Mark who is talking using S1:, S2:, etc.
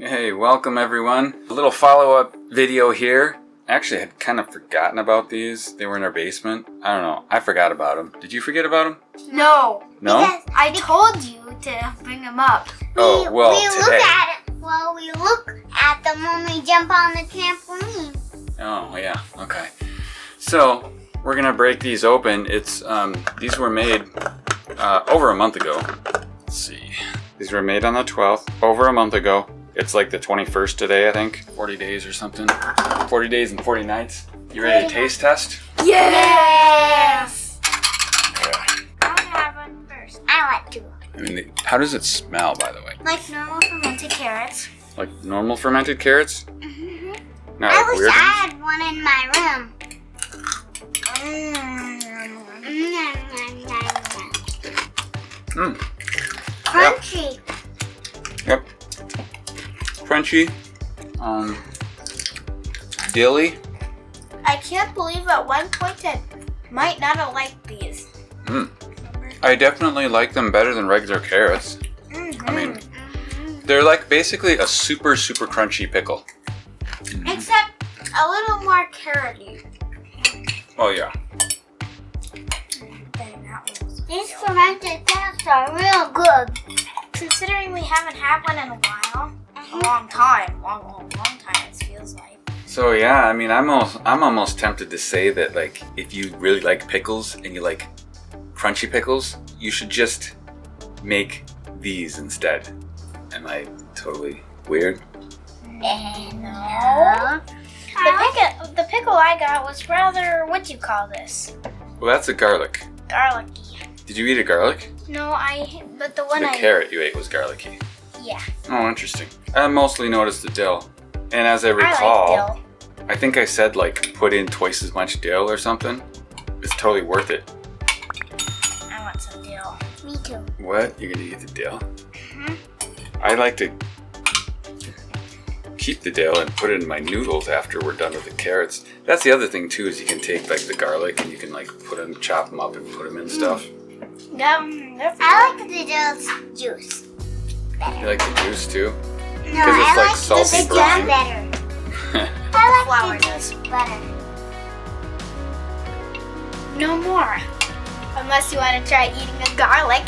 S1: Hey, welcome everyone. A little follow-up video here. Actually, I had kind of forgotten about these. They were in our basement. I don't know. I forgot about them. Did you forget about them?
S2: No.
S1: No?
S2: Because I told you to bring them up.
S1: Oh, well,
S3: we
S1: today.
S3: We look at them when we jump on the trampoline.
S1: Oh, yeah. Okay. So, we're going to break these open. It's these were made over a month ago. Let's see. These were made on the 12th, over a month ago. It's like the 21st today, I think. 40 days or something. 40 days and 40 nights. You ready to taste test?
S2: Yes!
S1: Okay.
S2: I want to have one first.
S3: I want to.
S1: I mean, how does it smell, by the way?
S2: Like normal fermented carrots.
S1: Like normal fermented carrots?
S3: Mm-hmm.
S1: Not
S3: I
S1: like
S3: wish
S1: weird
S3: I
S1: ones?
S3: had one in my room. Crunchy.
S1: Yep. Crunchy. Dilly.
S2: I can't believe at one point I might not have liked these.
S1: I definitely like them better than regular carrots.
S2: Mm-hmm.
S1: I mean, they're like basically a super crunchy pickle.
S2: Except a little more carroty.
S1: Oh yeah.
S3: These fermented carrots are real good.
S2: Considering we haven't had one in a while, a long time, long time it feels like.
S1: So yeah, I mean, I'm almost tempted to say that like if you really like pickles and you like crunchy pickles, you should just make these instead. Am I totally weird?
S2: No. The pickle I got was rather, what do you call this?
S1: Well, that's a garlic.
S2: Garlicky.
S1: Did you eat a garlic?
S2: No, but the one
S1: The carrot you ate was garlicky.
S2: Yeah.
S1: Oh, interesting. I mostly noticed the dill. And as I recall,
S2: I like dill.
S1: I think I said like put in twice as much dill or something. It's totally worth it.
S2: I want some dill.
S3: Me too.
S1: What? You're gonna eat the dill?
S2: Mm-hmm.
S1: I like to keep the dill and put it in my noodles after we're done with the carrots. That's the other thing too, is you can take like the garlic and you can like chop them up and put them in stuff.
S2: Yeah,
S3: I like the dill juice better.
S1: You like the juice too?
S3: No,
S1: it's
S3: I
S1: like
S3: like
S1: salty
S3: the
S1: brine.
S3: jam better.
S2: Flour
S3: I like the
S2: does.
S3: juice better.
S2: No more. Unless you want to try eating a garlic.